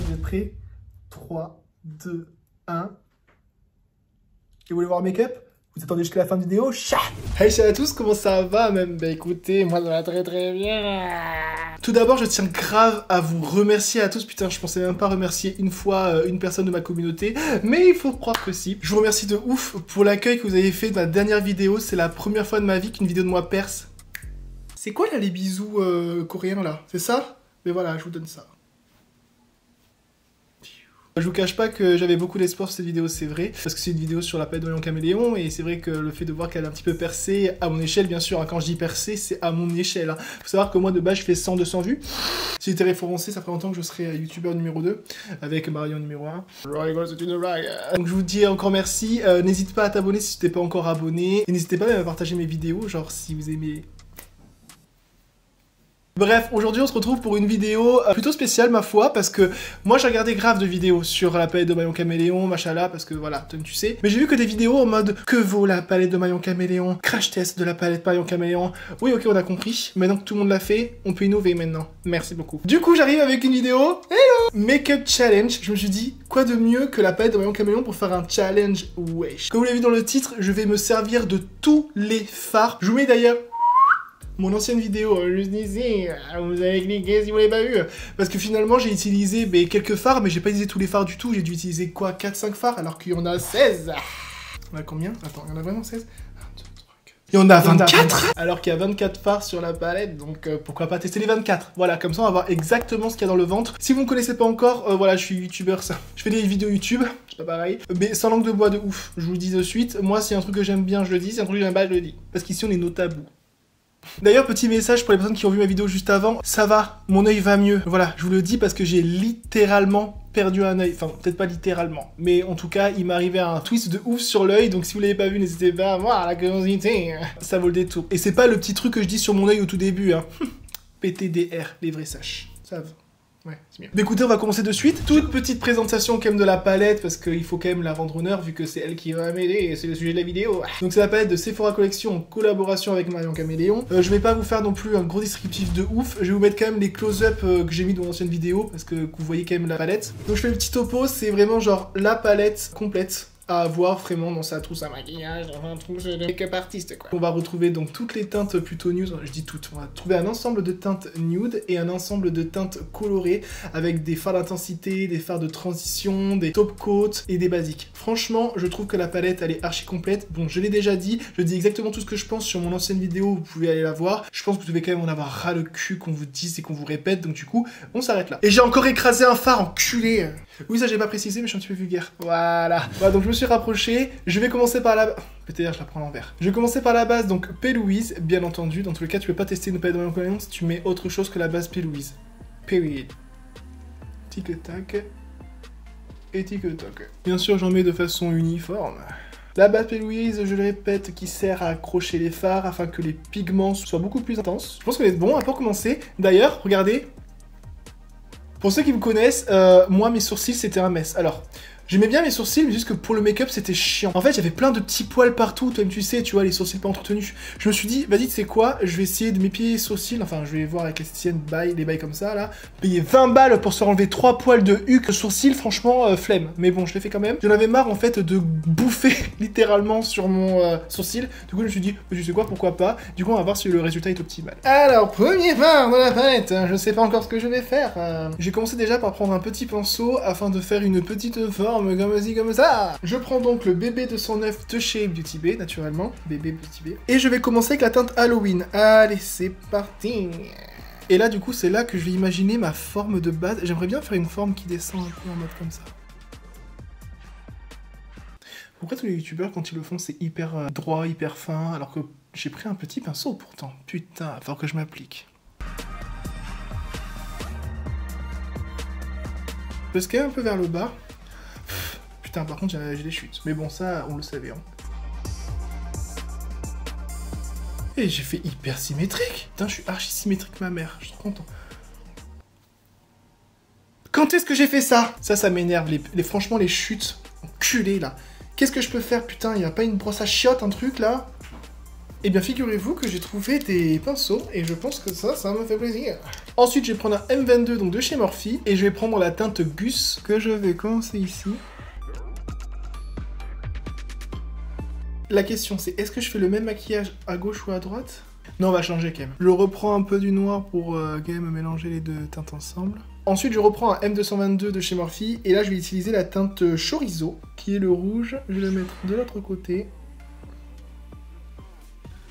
vous êtes prêts? 3, 2, 1. Et vous voulez voir le make-up? Vous attendez jusqu'à la fin de la vidéo? Hey, salut à tous, comment ça va même? Bah écoutez, moi ça va très très bien. Tout d'abord, je tiens grave à vous remercier à tous. Putain, je pensais même pas remercier une fois une personne de ma communauté, mais il faut croire que si. Je vous remercie de ouf pour l'accueil que vous avez fait de ma dernière vidéo. C'est la première fois de ma vie qu'une vidéo de moi perce. C'est quoi là les bisous coréens là? C'est ça? Mais voilà, je vous donne ça. Je vous cache pas que j'avais beaucoup d'espoir sur cette vidéo, c'est vrai, parce que c'est une vidéo sur la palette de Maillon Caméléon, et c'est vrai que le fait de voir qu'elle a un petit peu percé à mon échelle, bien sûr, hein, quand je dis percé, c'est à mon échelle. Hein. Faut savoir que moi, de base, je fais 100-200 vues. Si j'étais référencé, ça ferait longtemps que je serais youtubeur numéro 2, avec Marion numéro 1. C'est une blague. Donc je vous dis encore merci, n'hésite pas à t'abonner si tu t'es pas encore abonné, et n'hésitez pas même à partager mes vidéos, genre si vous aimez... Bref, aujourd'hui on se retrouve pour une vidéo plutôt spéciale ma foi, parce que moi j'ai regardé grave de vidéos sur la palette de Maillon Caméléon, machallah, parce que voilà, tu sais. Mais j'ai vu que des vidéos en mode que vaut la palette de Maillon Caméléon, crash test de la palette Maillon Caméléon. Oui, ok, on a compris. Maintenant que tout le monde l'a fait, on peut innover maintenant. Merci beaucoup. Du coup, j'arrive avec une vidéo. Hello! Make-up challenge. Je me suis dit, quoi de mieux que la palette de Maillon Caméléon pour faire un challenge wesh. Comme vous l'avez vu dans le titre, je vais me servir de tous les fards. Je vous mets d'ailleurs mon ancienne vidéo, juste ici, vous avez cliqué si vous l'avez pas vu. Parce que finalement, j'ai utilisé quelques fards, mais j'ai pas utilisé tous les fards du tout. J'ai dû utiliser quoi, 4-5 fards, alors qu'il y en a 16. On a combien? Attends, il y en a vraiment 16? 1, 2, 3, 4. Il y en a 24. Alors qu'il y a 24 fards sur la palette, donc pourquoi pas tester les 24. Voilà, comme ça on va voir exactement ce qu'il y a dans le ventre. Si vous ne me connaissez pas encore, voilà, je suis youtubeur, ça. Je fais des vidéos YouTube, c'est pas pareil. Mais sans langue de bois de ouf, je vous le dis de suite. Moi, s'il y a un truc que j'aime bien, je le dis. Si y a un truc que j'aime pas, je le dis. Parce qu'ici, on est nos tabous. D'ailleurs, petit message pour les personnes qui ont vu ma vidéo juste avant, ça va, mon œil va mieux. Voilà, je vous le dis parce que j'ai littéralement perdu un œil. Enfin, peut-être pas littéralement, mais en tout cas, il m'est arrivé un twist de ouf sur l'œil, donc si vous l'avez pas vu, n'hésitez pas à voir la curiosité. Ça vaut le détour. Et c'est pas le petit truc que je dis sur mon œil au tout début, hein. PTDR, les vrais saches. Ça va. Ouais, c'est mieux. Mais écoutez, on va commencer de suite. Toute petite présentation quand même de la palette, parce qu'il faut quand même la rendre honneur, vu que c'est elle qui va m'aider, et c'est le sujet de la vidéo. Donc c'est la palette de Sephora Collection en collaboration avec Maillon Caméléon. Je vais pas vous faire non plus un gros descriptif de ouf, je vais vous mettre quand même les close-up que j'ai mis dans l'ancienne vidéo, parce que vous voyez quand même la palette. Donc je fais le petit topo, c'est vraiment genre la palette complète à avoir vraiment dans sa trousse à maquillage, dans un trousse de make-up artiste quoi. On va retrouver donc toutes les teintes plutôt nude, je dis toutes, on va trouver un ensemble de teintes nude et un ensemble de teintes colorées avec des fards d'intensité, des fards de transition, des top coats et des basiques. Franchement, je trouve que la palette elle est archi complète. Bon, je l'ai déjà dit, je dis exactement tout ce que je pense sur mon ancienne vidéo, vous pouvez aller la voir. Je pense que vous devez quand même en avoir ras le cul qu'on vous dise et qu'on vous répète, donc du coup, on s'arrête là. Et j'ai encore écrasé un phare, enculé. Oui, ça j'ai pas précisé, mais je suis un petit peu vulgaire. Voilà. Voilà, donc je me suis rapproché. Je vais commencer par la... Peut-être je la prends à l'envers. Je vais commencer par la base, donc P. Louise, bien entendu. Dans tous les cas, tu peux pas tester une palette de Maillon Caméléon si tu mets autre chose que la base P. Louise. Period. Tic-tac. Et tic-tac. Bien sûr, j'en mets de façon uniforme. La base P. Louise, je le répète, qui sert à accrocher les fards afin que les pigments soient beaucoup plus intenses. Je pense qu'on est bon pour commencer. D'ailleurs, regardez. Pour ceux qui me connaissent, moi mes sourcils c'était un mess. Alors, j'aimais bien mes sourcils, mais juste que pour le make-up c'était chiant. En fait, j'avais plein de petits poils partout, toi-même tu sais, tu vois, les sourcils pas entretenus. Je me suis dit, vas-y, tu sais quoi, je vais essayer de m'épiler les sourcils, enfin, je vais voir avec l'esthéticienne les bails comme ça, là. Payer 20 balles pour se enlever 3 poils de huc sourcils, franchement, flemme. Mais bon, je l'ai fait quand même. J'en avais marre, en fait, de bouffer littéralement sur mon sourcil. Du coup, je me suis dit, je sais quoi, pourquoi pas. Du coup, on va voir si le résultat est optimal. Alors, premier fard de la palette, je sais pas encore ce que je vais faire. J'ai commencé déjà par prendre un petit pinceau afin de faire une petite forme comme ci, comme ça. Je prends donc le bébé 209 de chez Beauty Bay, naturellement. Bébé Beauty Bay. Et je vais commencer avec la teinte Halloween. Allez, c'est parti. Et là, du coup, c'est là que je vais imaginer ma forme de base. J'aimerais bien faire une forme qui descend un peu en mode comme ça. Pourquoi tous les youtubeurs, quand ils le font, c'est hyper droit, hyper fin, alors que j'ai pris un petit pinceau pourtant. Putain, il va falloir que je m'applique. Je peux scaler un peu vers le bas. Putain, par contre, j'ai des chutes. Mais bon, ça, on le savait. Hein. Et j'ai fait hyper symétrique. Putain, je suis archi symétrique, ma mère. Je suis trop content. Quand est-ce que j'ai fait ça? Ça m'énerve. Franchement, les chutes. Enculé, là. Qu'est-ce que je peux faire? Putain, il n'y a pas une brosse à chiottes, un truc, là? Eh bien, figurez-vous que j'ai trouvé des pinceaux, et je pense que ça me fait plaisir. Ensuite, je vais prendre un M22, donc de chez Morphe, et je vais prendre la teinte Gus, que je vais commencer ici. La question c'est, est-ce que je fais le même maquillage à gauche ou à droite? Non, on va changer quand même. Je reprends un peu du noir pour quand même mélanger les deux teintes ensemble. Ensuite, je reprends un M222 de chez Morphe, et là, je vais utiliser la teinte Chorizo, qui est le rouge. Je vais le mettre de l'autre côté.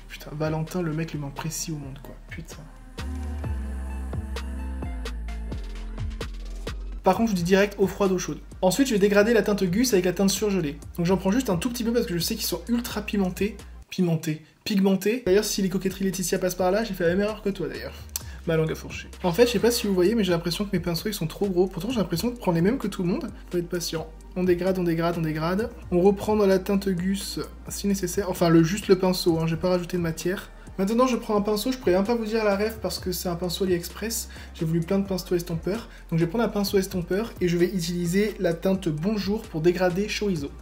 Putain, Valentin, le mec le moins précis au monde, quoi. Putain. Par contre, je dis direct eau froide, eau chaude. Ensuite, je vais dégrader la teinte Gus avec la teinte surgelée. Donc j'en prends juste un tout petit peu parce que je sais qu'ils sont ultra pigmentés. D'ailleurs, si les coquetteries Laetitia passent par là, j'ai fait la même erreur que toi d'ailleurs. Ma langue a fourché. En fait, je sais pas si vous voyez, mais j'ai l'impression que mes pinceaux ils sont trop gros. Pourtant, j'ai l'impression de prendre les mêmes que tout le monde. Faut être patient. On dégrade, on dégrade, on dégrade. On reprend dans la teinte Gus si nécessaire. Enfin, juste le pinceau, hein, j'ai pas rajouté de matière. Maintenant, je prends un pinceau, je pourrais même pas vous dire la ref parce que c'est un pinceau AliExpress. J'ai voulu plein de pinceaux estompeurs. Donc, je vais prendre un pinceau estompeur et je vais utiliser la teinte Bonjour pour dégrader Chorizo.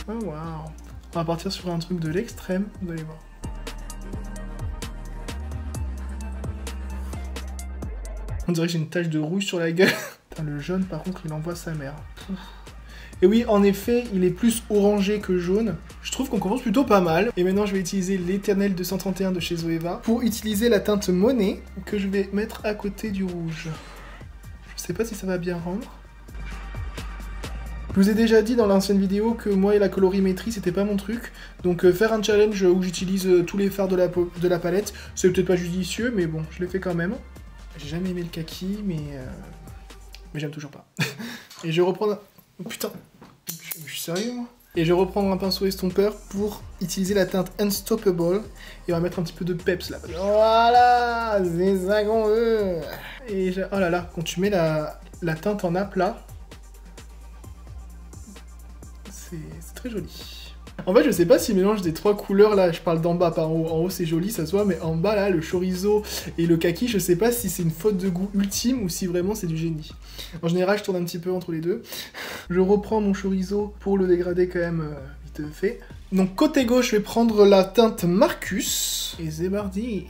Oh, waouh. On va partir sur un truc de l'extrême, vous allez voir. On dirait que j'ai une tache de rouge sur la gueule. Putain, le jaune, par contre, il envoie sa mère. Pouf. Et oui, en effet, il est plus orangé que jaune. Je trouve qu'on commence plutôt pas mal. Et maintenant, je vais utiliser l'Éternel 231 de chez Zoeva pour utiliser la teinte Monet que je vais mettre à côté du rouge. Je sais pas si ça va bien rendre. Je vous ai déjà dit dans l'ancienne vidéo que moi et la colorimétrie, c'était pas mon truc. Donc faire un challenge où j'utilise tous les fards de la palette, c'est peut-être pas judicieux, mais bon, je l'ai fait quand même. J'ai jamais aimé le kaki, mais j'aime toujours pas. Et je reprends... Oh, putain, je suis sérieux moi? Et je reprends un pinceau estompeur pour utiliser la teinte Unstoppable. Et on va mettre un petit peu de peps là. Voilà, c'est ça qu'on veut. Et oh là là, quand tu mets la teinte en aplat, c'est très joli. En fait, je sais pas si le mélange des trois couleurs, là, je parle d'en bas, pas en haut. En haut, c'est joli, ça se voit, mais en bas, là, le chorizo et le kaki, je sais pas si c'est une faute de goût ultime ou si vraiment c'est du génie. En général, je tourne un petit peu entre les deux. Je reprends mon chorizo pour le dégrader quand même vite fait. Donc, côté gauche, je vais prendre la teinte Marcus. Et c'est parti.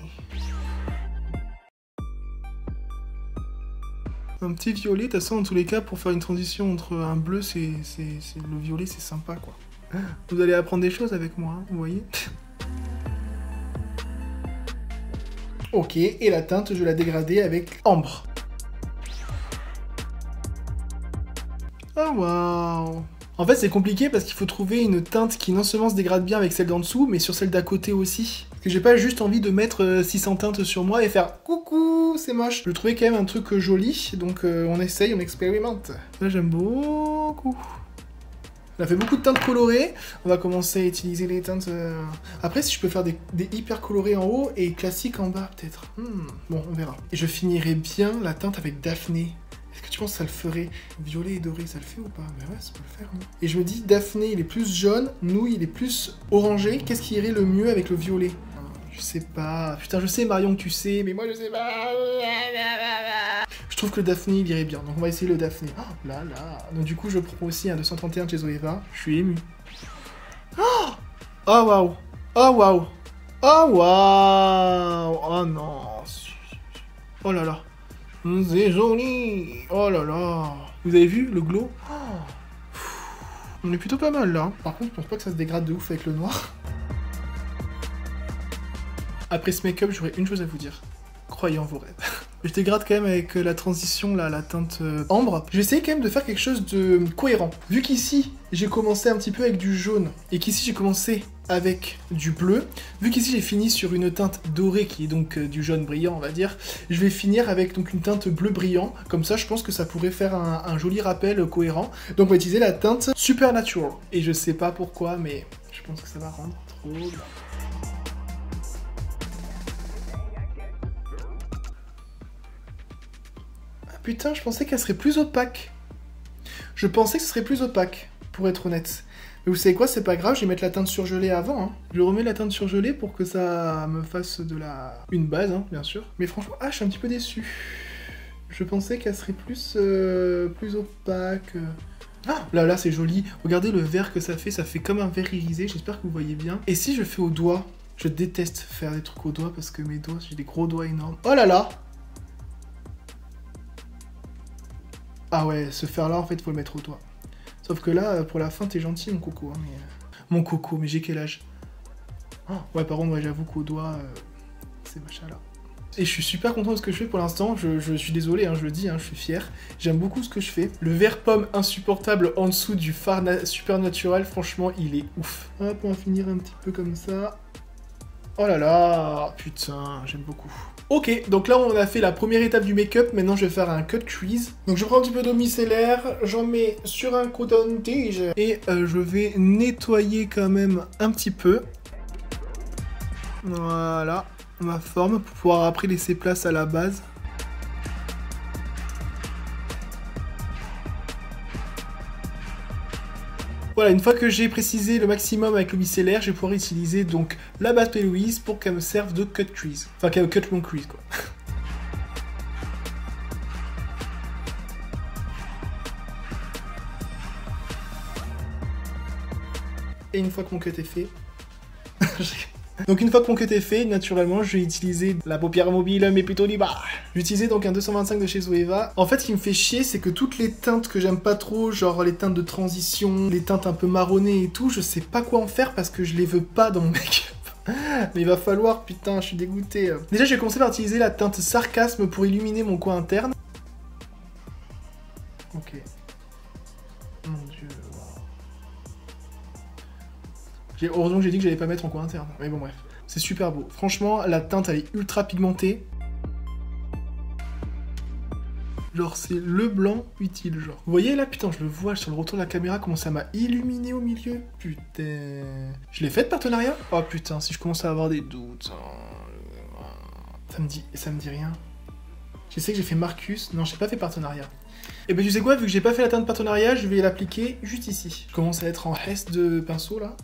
Un petit violet, de toute façon, dans tous les cas, pour faire une transition entre un bleu, le violet, c'est sympa, quoi. Vous allez apprendre des choses avec moi, hein, vous voyez. Ok, et la teinte, je vais la dégrader avec ambre. Oh, waouh. En fait, c'est compliqué parce qu'il faut trouver une teinte qui non seulement se dégrade bien avec celle d'en dessous, mais sur celle d'à côté aussi. Parce que j'ai pas juste envie de mettre 600 teintes sur moi et faire « Coucou, c'est moche !» Je trouvais quand même un truc joli, donc on essaye, on expérimente. Là, j'aime beaucoup. On a fait beaucoup de teintes colorées, on va commencer à utiliser les teintes... Après, si je peux faire des hyper colorés en haut et classiques en bas, peut-être. Bon, on verra. Et je finirai bien la teinte avec Daphné. Est-ce que tu penses que ça le ferait? Violet et doré, ça le fait ou pas? Mais ouais, ça peut le faire. Hein. Et je me dis, Daphné, il est plus jaune, Nouille, il est plus orangé. Qu'est-ce qui irait le mieux avec le violet? Je sais pas. Putain, je sais, Marion, que tu sais, mais moi, je sais pas. Je trouve que le Daphné, il irait bien. Donc, on va essayer le Daphné. Oh là là. Donc, du coup, je prends aussi un 231 de chez Zoeva. Je suis ému. Oh waouh. Oh waouh. Oh waouh. Oh non. Oh là là. C'est joli. Oh là là. Vous avez vu le glow? On est plutôt pas mal là. Par contre, je pense pas que ça se dégrade de ouf avec le noir. Après ce make-up, j'aurais une chose à vous dire. Croyez en vos rêves. Je dégrade quand même avec la transition, là, la teinte ambre. Je vais essayer quand même de faire quelque chose de cohérent. Vu qu'ici, j'ai commencé un petit peu avec du jaune, et qu'ici, j'ai commencé avec du bleu, vu qu'ici, j'ai fini sur une teinte dorée, qui est donc du jaune brillant, on va dire, je vais finir avec donc une teinte bleu brillant. Comme ça, je pense que ça pourrait faire un joli rappel cohérent. Donc, on va utiliser la teinte Supernatural. Et je sais pas pourquoi, mais je pense que ça va rendre trop bien. Putain, je pensais qu'elle serait plus opaque. Je pensais que ce serait plus opaque, pour être honnête. Mais vous savez quoi, c'est pas grave, je vais mettre la teinte surgelée avant. Hein. Je remets la teinte surgelée pour que ça me fasse une base, hein, bien sûr. Mais franchement, je suis un petit peu déçu. Je pensais qu'elle serait plus opaque. Ah, là, c'est joli. Regardez le vert que ça fait comme un vert irisé. J'espère que vous voyez bien. Et si je fais au doigt, je déteste faire des trucs au doigt parce que mes doigts, j'ai des gros doigts énormes. Oh là là! Ah ouais, ce fer-là, en fait, faut le mettre au doigt. Sauf que là, pour la fin, t'es gentil, mon coco. Hein, mais... Mon coco, mais j'ai quel âge? Oh, ouais, par contre, ouais, j'avoue qu'au doigt, c'est machin-là. Et je suis super content de ce que je fais pour l'instant, je suis désolé, hein, je le dis, hein, je suis fier. J'aime beaucoup ce que je fais. Le vert pomme insupportable en dessous du phare super naturel, franchement, il est ouf. Hop, on va finir un petit peu comme ça. Oh là là, putain, j'aime beaucoup. Ok, donc là on a fait la première étape du make-up, maintenant je vais faire un cut crease. Donc je prends un petit peu d'eau micellaire, j'en mets sur un coton-tige et je vais nettoyer quand même un petit peu. Voilà. Ma forme pour pouvoir après laisser place à la base. Voilà, une fois que j'ai précisé le maximum avec le micellaire, je vais pouvoir utiliser donc la base P. Louise pour qu'elle me serve de cut crease. Enfin, qu'elle cut long crease, quoi. Et une fois que mon cut est fait... Donc une fois que mon cut est fait, naturellement, je vais utiliser la paupière mobile, mais plutôt du bas. J'ai utilisé donc un 225 de chez Zoeva. En fait, ce qui me fait chier, c'est que toutes les teintes que j'aime pas trop, genre les teintes de transition, les teintes un peu marronnées et tout, je sais pas quoi en faire parce que je les veux pas dans mon make-up. Mais il va falloir, putain, je suis dégoûté. Déjà, je vais commencer par utiliser la teinte sarcasme pour illuminer mon coin interne. Ok. Mon dieu. Heureusement que j'ai dit que j'allais pas mettre en coin interne. Mais bon, bref. C'est super beau. Franchement, la teinte, elle est ultra pigmentée. Genre, c'est le blanc utile, genre. Vous voyez là, putain, je le vois sur le retour de la caméra, comment ça m'a illuminé au milieu. Putain. Je l'ai fait de partenariat? Oh putain, si je commence à avoir des doutes. Ça me dit rien. Je sais que j'ai fait Marcus. Non, j'ai pas fait partenariat. Et ben tu sais quoi, vu que j'ai pas fait la teinte partenariat, je vais l'appliquer juste ici. Je commence à être en hesse de pinceau là.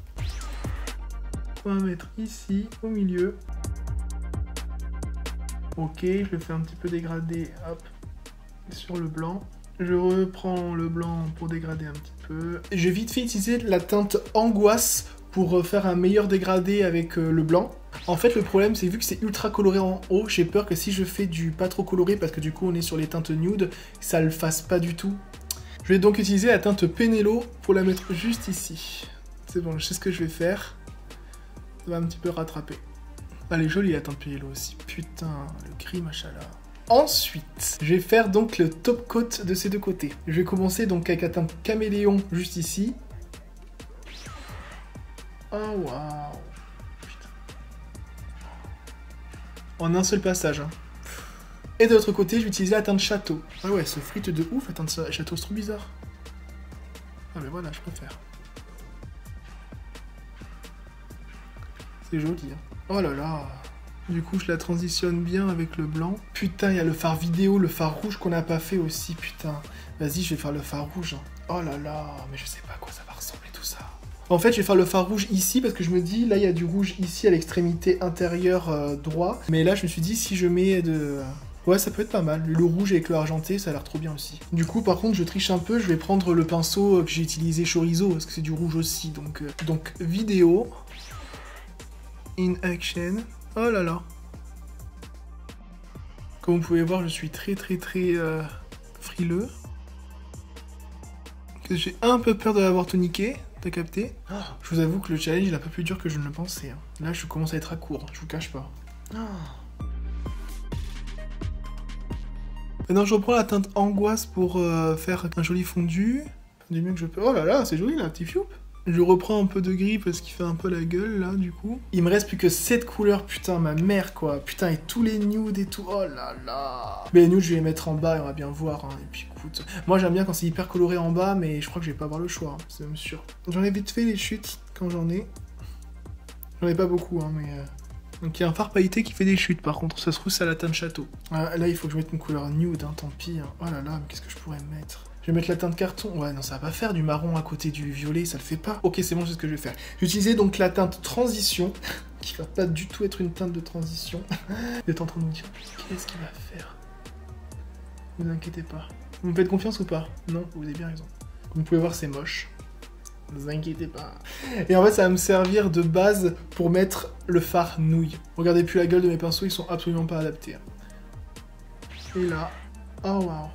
On va mettre ici, au milieu. Ok, je le fais un petit peu dégrader, hop, sur le blanc. Je reprends le blanc pour dégrader un petit peu. Et je vais vite fait utiliser la teinte angoisse pour faire un meilleur dégradé avec le blanc. En fait, le problème, c'est vu que c'est ultra coloré en haut, j'ai peur que si je fais du pas trop coloré, parce que du coup on est sur les teintes nude, ça le fasse pas du tout. Je vais donc utiliser la teinte Penelo pour la mettre juste ici. C'est bon, je sais ce que je vais faire. Ça va un petit peu rattraper. Elle est jolie la teinte Penelo aussi. Putain, le gris machallah. Ensuite, je vais faire donc le top coat de ces deux côtés. Je vais commencer donc avec la teinte Caméléon juste ici. Oh waouh. En un seul passage. Hein. Et de l'autre côté, je vais utiliser la teinte Château. Ah ouais, ce frite de ouf, la teinte Château, c'est trop bizarre. Ah mais voilà, je préfère. C'est joli. Hein. Oh là là. Du coup, je la transitionne bien avec le blanc. Putain, il y a le phare vidéo, le phare rouge qu'on n'a pas fait aussi, putain. Vas-y, je vais faire le phare rouge. Hein. Oh là là, mais je sais pas à quoi ça va ressembler tout ça. En fait, je vais faire le phare rouge ici parce que je me dis, là, il y a du rouge ici à l'extrémité intérieure droit. Mais là, je me suis dit, si je mets de... Ouais, ça peut être pas mal. Le rouge avec le argenté, ça a l'air trop bien aussi. Du coup, par contre, je triche un peu. Je vais prendre le pinceau que j'ai utilisé chorizo parce que c'est du rouge aussi. Donc vidéo. In action. Oh là là. Comme vous pouvez voir, je suis très frileux. J'ai un peu peur de l'avoir tout niqué. T'as capté? Je vous avoue que le challenge est un peu plus dur que je ne le pensais. Hein. Là, je commence à être à court. Je vous cache pas. Maintenant, je reprends la teinte angoisse pour faire un joli fondu. Du mieux que je peux. Oh là là, c'est joli là, petit fioup. Je reprends un peu de gris parce qu'il fait un peu la gueule là du coup. Il me reste plus que 7 couleurs, putain ma mère quoi. Putain et tous les nudes et tout, oh là là. Mais les nudes je vais les mettre en bas et on va bien voir. Hein. Et puis écoute, moi j'aime bien quand c'est hyper coloré en bas mais je crois que je vais pas avoir le choix, hein. C'est même sûr. J'en ai vite fait les chutes quand j'en ai. J'en ai pas beaucoup hein mais... Donc il y a un phare pailleté qui fait des chutes par contre, ça se trouve c'est à la teinte Château. Là il faut que je mette une couleur nude, hein, tant pis. Hein. Oh là là, mais qu'est-ce que je pourrais mettre? Je vais mettre la teinte carton. Ouais, non, ça va pas faire du marron à côté du violet, ça le fait pas. Ok, c'est bon, c'est ce que je vais faire. J'ai utilisé donc la teinte transition, qui va pas du tout être une teinte de transition. Vous êtes en train de me dire, qu'est-ce qu'il va faire? Ne vous inquiétez pas. Vous me faites confiance ou pas? Non, vous avez bien raison. Vous pouvez voir, c'est moche. Ne vous inquiétez pas. Et en fait, ça va me servir de base pour mettre le fard nouille. Regardez plus la gueule de mes pinceaux, ils sont absolument pas adaptés. Et là, oh waouh.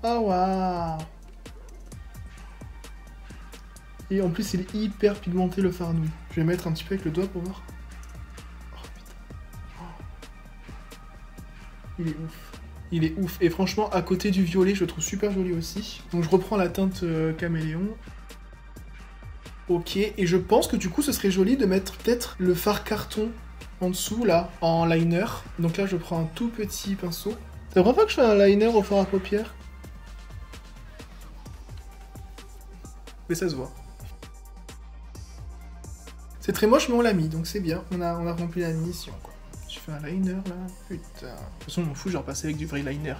Oh waouh. Et en plus, il est hyper pigmenté le fard nouille. Je vais mettre un petit peu avec le doigt pour voir. Oh putain. Oh. Il est ouf. Il est ouf. Et franchement, à côté du violet, je le trouve super joli aussi. Donc je reprends la teinte caméléon. Ok, et je pense que du coup, ce serait joli de mettre peut-être le fard carton en dessous, là, en liner. Donc là, je prends un tout petit pinceau. C'est la première fois que je fais un liner au fard à paupières. Mais ça se voit. C'est très moche, mais on l'a mis, donc c'est bien. On a rempli la mission, quoi. Je fais un liner, là. Putain. De toute façon, on m'en fout, je vais repasser avec du vrai liner.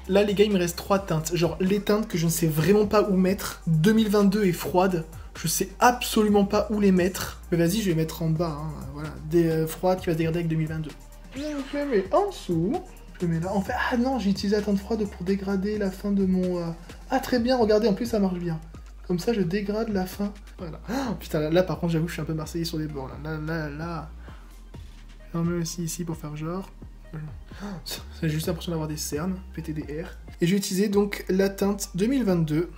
Là, les gars, il me reste 3 teintes. Genre, les teintes que je ne sais vraiment pas où mettre. 2022 est froide. Je sais absolument pas où les mettre. Mais vas-y, je vais mettre en bas, hein. Voilà. Des froides qui va se dégrader avec 2022. Je les mets en dessous. Je le mets là. En fait, ah non, j'ai utilisé la teinte froide pour dégrader la fin de mon... Ah, très bien, regardez, en plus, ça marche bien. Comme ça, je dégrade la fin. Voilà. Oh, putain, là, par contre, j'avoue, je suis un peu marseillais sur les bords. Là. J'en mets aussi ici pour faire genre. J'ai juste l'impression d'avoir des cernes, PTDR. Et j'ai utilisé donc la teinte 2022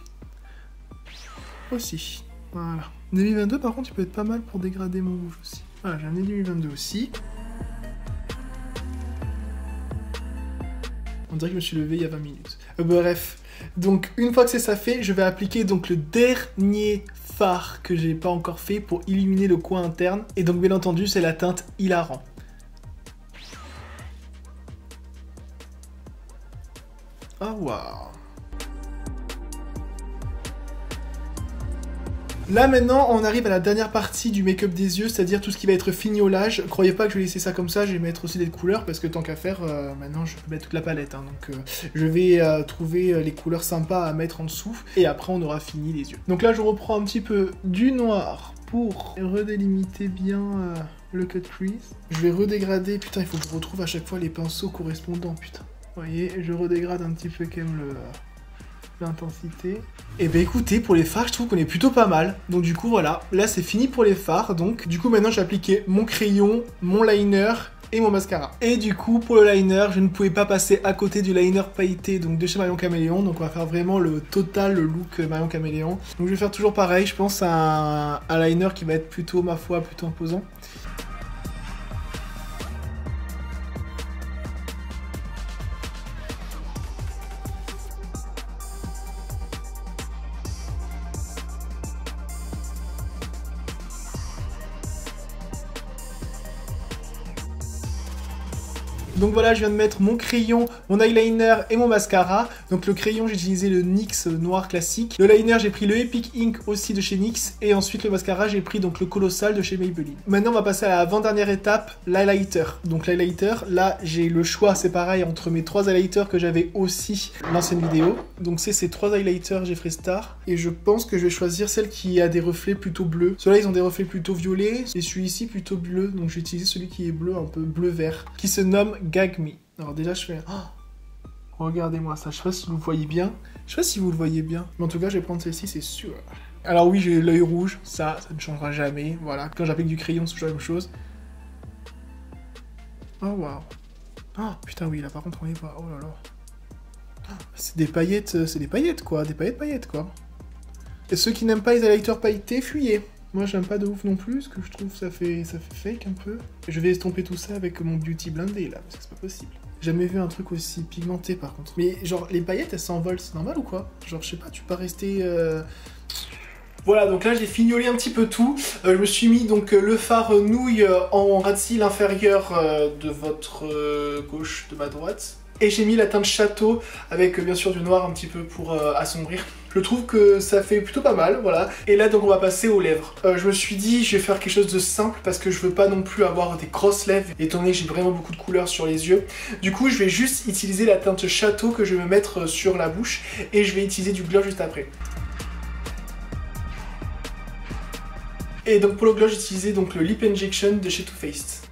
aussi. Voilà. 2022, par contre, il peut être pas mal pour dégrader mon rouge aussi. Voilà, j'ai un 2022 aussi. On dirait que je me suis levé il y a 20 minutes. Bref. Donc, une fois que ça fait, je vais appliquer donc le dernier fard que j'ai pas encore fait pour illuminer le coin interne. Et donc, bien entendu, c'est la teinte Hilarant. Ah, waouh. Là maintenant, on arrive à la dernière partie du make-up des yeux, c'est-à-dire tout ce qui va être fignolage. Croyez pas que je vais laisser ça comme ça, je vais mettre aussi des couleurs, parce que tant qu'à faire, maintenant je peux mettre toute la palette. Hein, donc je vais trouver les couleurs sympas à mettre en dessous, et après on aura fini les yeux. Donc là je reprends un petit peu du noir pour redélimiter bien le cut crease. Je vais redégrader, putain il faut que je retrouve à chaque fois les pinceaux correspondants, putain. Vous voyez, je redégrade un petit peu quand même l'intensité. Et ben écoutez, pour les fards, je trouve qu'on est plutôt pas mal. Donc du coup, voilà. Là, c'est fini pour les fards. Donc du coup, maintenant, j'ai appliqué mon crayon, mon liner et mon mascara. Et du coup, pour le liner, je ne pouvais pas passer à côté du liner pailleté donc de chez Marion Caméléon. Donc on va faire vraiment le total, le look Marion Caméléon. Donc je vais faire toujours pareil. Je pense à un liner qui va être plutôt, ma foi, plutôt imposant. Donc voilà, je viens de mettre mon crayon, mon eyeliner et mon mascara. Donc le crayon, j'ai utilisé le NYX noir classique. Le liner, j'ai pris le Epic Ink aussi de chez NYX. Et ensuite le mascara, j'ai pris donc le Colossal de chez Maybelline. Maintenant, on va passer à l'avant-dernière étape, l'highlighter. Donc l'highlighter, là, j'ai le choix, c'est pareil, entre mes 3 highlighters que j'avais aussi dans l'ancienne vidéo. Donc c'est ces 3 highlighters Jeffree Star. Et je pense que je vais choisir celle qui a des reflets plutôt bleus. Ceux-là, ils ont des reflets plutôt violets. Et celui-ci plutôt bleu. Donc je vais utiliser celui qui est bleu, un peu bleu-vert. Qui se nomme Gag Me. Alors déjà je fais... Oh, regardez-moi ça, je sais pas si vous le voyez bien. Je sais pas si vous le voyez bien. Mais en tout cas je vais prendre celle-ci, c'est sûr. Alors oui, j'ai l'œil rouge, ça ne changera jamais. Voilà, quand j'applique du crayon, c'est toujours la même chose. Oh waouh. Oh putain oui, là par contre on les voit. Oh là là. C'est des paillettes quoi. Des paillettes quoi. Et ceux qui n'aiment pas les highlighters pailletés, fuyez. Moi j'aime pas de ouf non plus, parce que je trouve que ça fait fake un peu. Je vais estomper tout ça avec mon Beauty Blendé là, parce que c'est pas possible. J'ai jamais vu un truc aussi pigmenté par contre. Mais genre les paillettes elles s'envolent, c'est normal ou quoi? Genre je sais pas, tu peux pas rester... Voilà, donc là j'ai fignolé un petit peu tout. Je me suis mis donc le fard nouille en ras de cils inférieur de votre gauche, de ma droite. Et j'ai mis la teinte château avec bien sûr du noir un petit peu pour assombrir. Je trouve que ça fait plutôt pas mal, voilà. Et là donc on va passer aux lèvres. Je me suis dit je vais faire quelque chose de simple parce que je veux pas non plus avoir des grosses lèvres étant donné que j'ai vraiment beaucoup de couleurs sur les yeux. Du coup je vais juste utiliser la teinte château que je vais me mettre sur la bouche et je vais utiliser du gloss juste après. Et donc pour le gloss j'ai utilisé donc le Lip Injection de chez Too Faced.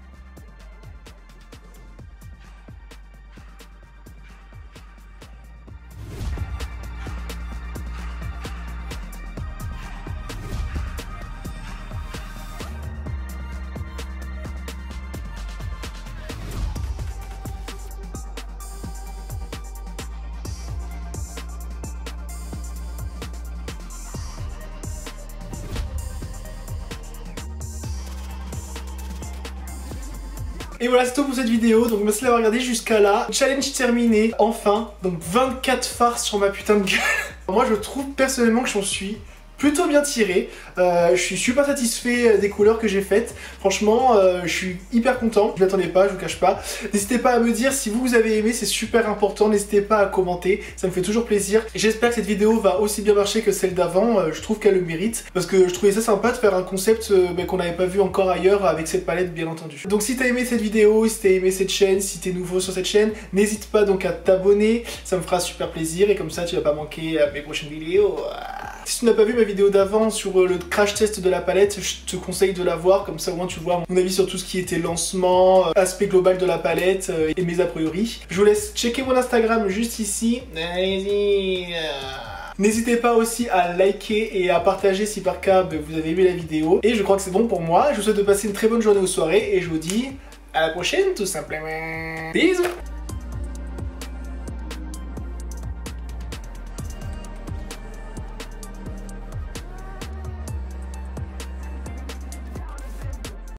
Et voilà, c'est tout pour cette vidéo, donc merci d'avoir regardé jusqu'à là. Challenge terminé, enfin. Donc 24 farces sur ma putain de gueule. Moi je trouve personnellement que j'en suis plutôt bien tiré. Je suis super satisfait des couleurs que j'ai faites. Franchement, je suis hyper content. Je m'attendais pas, je vous cache pas. N'hésitez pas à me dire si vous avez aimé, c'est super important. N'hésitez pas à commenter, ça me fait toujours plaisir. J'espère que cette vidéo va aussi bien marcher que celle d'avant. Je trouve qu'elle le mérite parce que je trouvais ça sympa de faire un concept qu'on n'avait pas vu encore ailleurs avec cette palette, bien entendu. Donc si t'as aimé cette vidéo, si t'as aimé cette chaîne, si t'es nouveau sur cette chaîne, n'hésite pas donc à t'abonner. Ça me fera super plaisir et comme ça tu vas pas manquer mes prochaines vidéos. Si tu n'as pas vu ma vidéo d'avant sur le crash test de la palette, je te conseille de la voir, comme ça au moins tu vois mon avis sur tout ce qui était lancement, aspect global de la palette et mes a priori. Je vous laisse checker mon Instagram juste ici. Allez-y. N'hésitez pas aussi à liker et à partager si par cas vous avez aimé la vidéo. Et je crois que c'est bon pour moi. Je vous souhaite de passer une très bonne journée ou soirée et je vous dis à la prochaine tout simplement. Bisous.